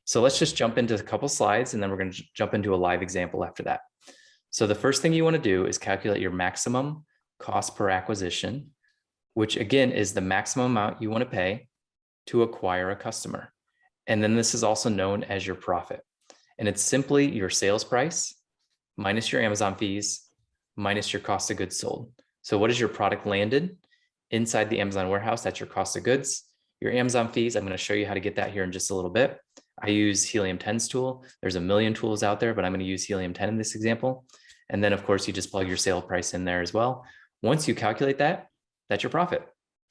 So let's just jump into a couple slides and then we're going to jump into a live example after that. So the first thing you want to do is calculate your maximum cost per acquisition, which again is the maximum amount you want to pay to acquire a customer. And then this is also known as your profit. And it's simply your sales price minus your Amazon fees minus your cost of goods sold. So what is your product landed inside the Amazon warehouse? That's your cost of goods. Your Amazon fees, I'm going to show you how to get that here in just a little bit. I use Helium 10's tool. There's a million tools out there, but I'm going to use Helium 10 in this example. And then of course you just plug your sale price in there as well. Once you calculate that, that's your profit.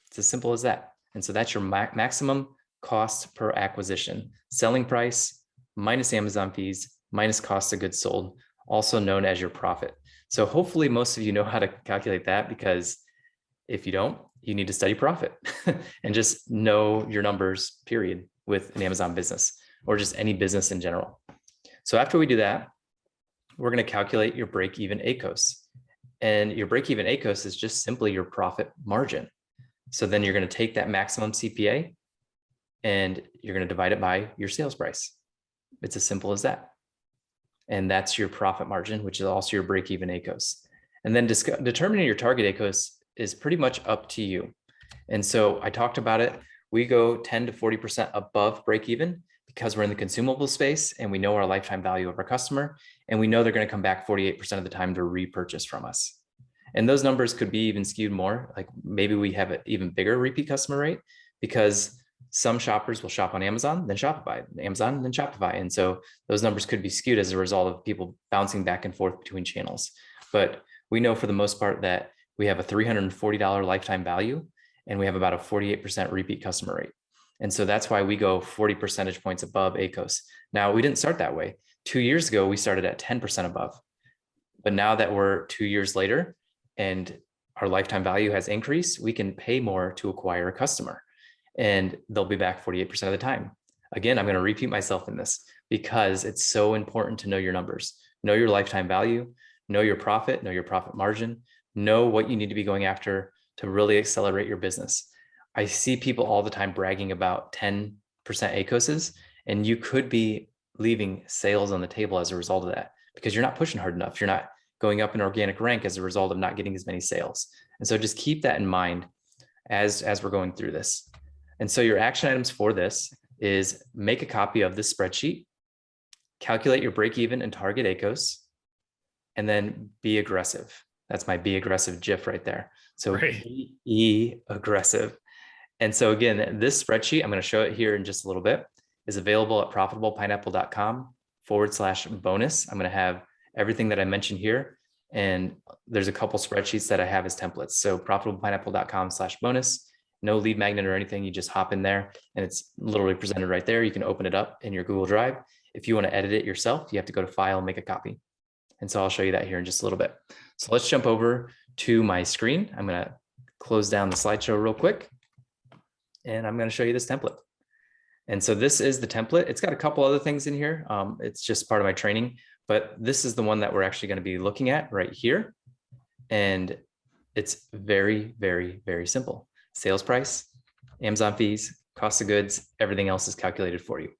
It's as simple as that. And so that's your maximum cost per acquisition, selling price minus Amazon fees minus cost of goods sold, also known as your profit. So hopefully most of you know how to calculate that, because if you don't, you need to study profit and just know your numbers, period, with an Amazon business or just any business in general. So after we do that, we're going to calculate your break-even ACoS. And your break-even ACoS is just simply your profit margin. So then you're going to take that maximum CPA and you're going to divide it by your sales price. It's as simple as that. And that's your profit margin, which is also your break-even ACoS. And then determining your target ACoS is pretty much up to you. And so I talked about it. We go 10 to 40% above break-even because we're in the consumable space and we know our lifetime value of our customer, and we know they're going to come back 48% of the time to repurchase from us. And those numbers could be even skewed more. Like maybe we have an even bigger repeat customer rate because some shoppers will shop on Amazon, then Shopify, Amazon, then Shopify. And so those numbers could be skewed as a result of people bouncing back and forth between channels. But we know for the most part that we have a $340 lifetime value and we have about a 48% repeat customer rate. And so that's why we go 40 percentage points above ACoS. Now, we didn't start that way. 2 years ago, we started at 10% above. But now that we're 2 years later and our lifetime value has increased, we can pay more to acquire a customer and they'll be back 48% of the time. Again, I'm going to repeat myself in this because it's so important to know your numbers, know your lifetime value, know your profit margin, know what you need to be going after to really accelerate your business. I see people all the time bragging about 10% ACoSs, and you could be leaving sales on the table as a result of that because you're not pushing hard enough. You're not going up in organic rank as a result of not getting as many sales. And so just keep that in mind as we're going through this. And so your action items for this is make a copy of this spreadsheet, calculate your break-even and target ACoS, and then be aggressive. That's my be aggressive GIF right there. So right. Be aggressive. And so again, this spreadsheet, I'm going to show it here in just a little bit, is available at profitablepineapple.com/bonus. I'm going to have everything that I mentioned here. And there's a couple spreadsheets that I have as templates. So profitablepineapple.com/bonus, no lead magnet or anything. You just hop in there and it's literally presented right there. You can open it up in your Google Drive. If you want to edit it yourself, you have to go to File, Make a Copy. And so I'll show you that here in just a little bit. So let's jump over to my screen. I'm going to close down the slideshow real quick. And I'm going to show you this template. And so this is the template. It's got a couple other things in here. It's just part of my training, but this is the one that we're actually going to be looking at right here. And it's very, very, very simple. Sales price, Amazon fees, cost of goods, everything else is calculated for you.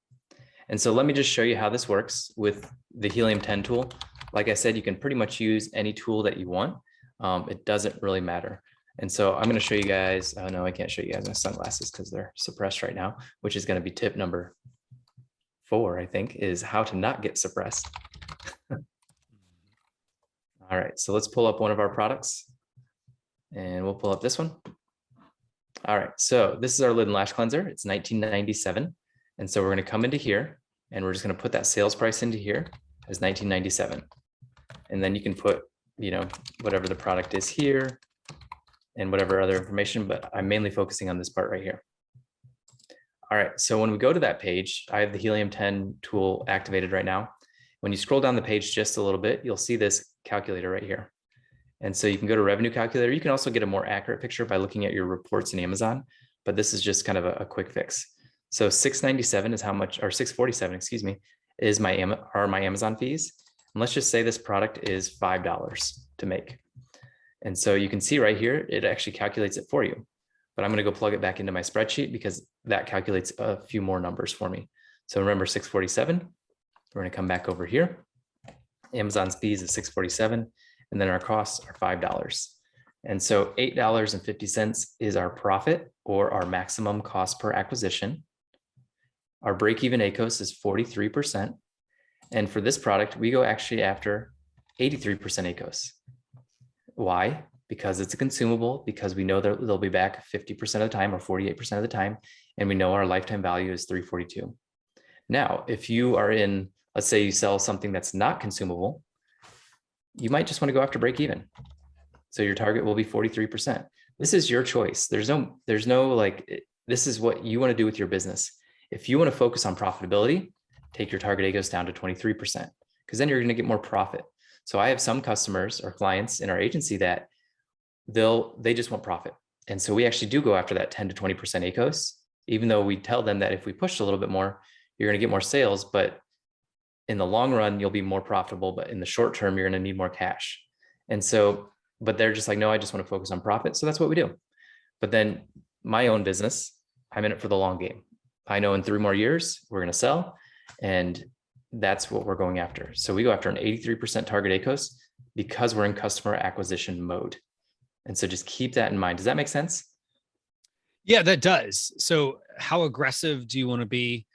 And so let me just show you how this works with the Helium 10 tool. Like I said, you can pretty much use any tool that you want. It doesn't really matter. And so I'm going to show you guys, oh no, I can't show you guys my sunglasses because they're suppressed right now, which is going to be tip number 4, I think, is how to not get suppressed. All right, so let's pull up one of our products and we'll pull up this one. All right, so this is our lid and lash cleanser. It's $19.97. And so we're going to come into here and we're just going to put that sales price into here as $19.97. And then you can put, you know, whatever the product is here and whatever other information, but I'm mainly focusing on this part right here. All right, so when we go to that page, I have the Helium 10 tool activated right now. When you scroll down the page just a little bit, you'll see this calculator right here. And so you can go to revenue calculator. You can also get a more accurate picture by looking at your reports in Amazon, but this is just kind of a quick fix. So $697 is how much, or $647, excuse me, is my Amazon fees. And let's just say this product is $5 to make. And so you can see right here, it actually calculates it for you, but I'm going to go plug it back into my spreadsheet because that calculates a few more numbers for me. So remember 647, we're going to come back over here. Amazon's fees is 647, and then our costs are $5. And so $8.50 is our profit, or our maximum cost per acquisition. Our break-even ACoS is 43%. And for this product, we go actually after 83% ACoS. Why? Because it's a consumable, because we know that they'll be back 50% of the time or 48% of the time, and we know our lifetime value is 342. Now, if you are in, let's say you sell something that's not consumable, you might just want to go after break even. So your target will be 43%. This is your choice. There's no like, this is what you want to do with your business. If you want to focus on profitability, take your target ACoS down to 23%, because then you're going to get more profit. So I have some customers or clients in our agency that they just want profit. And so we actually do go after that 10 to 20% ACoS, even though we tell them that if we push a little bit more, you're going to get more sales, but in the long run, you'll be more profitable. But in the short term, you're going to need more cash. And so, but they're just like, no, I just want to focus on profit. So that's what we do. But then my own business, I'm in it for the long game. I know in 3 more years, we're going to sell, and that's what we're going after. So we go after an 83% target ACoS because we're in customer acquisition mode. And so just keep that in mind. Does that make sense? Yeah, that does. So how aggressive do you want to be?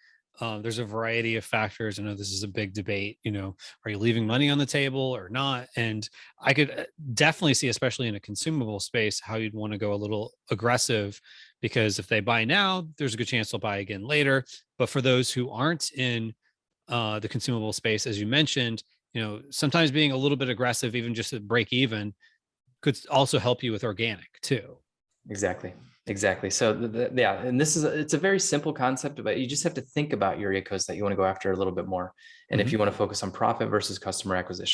There's a variety of factors. I know this is a big debate, are you leaving money on the table or not? And I could definitely see, especially in a consumable space, how you'd want to go a little aggressive, because if they buy now, there's a good chance they'll buy again later. But for those who aren't in the consumable space, as you mentioned, sometimes being a little bit aggressive, even just to break even, could also help you with organic too. Exactly. So yeah, and it's a very simple concept, but you just have to think about your ACoS that you want to go after a little bit more. And if you want to focus on profit versus customer acquisition.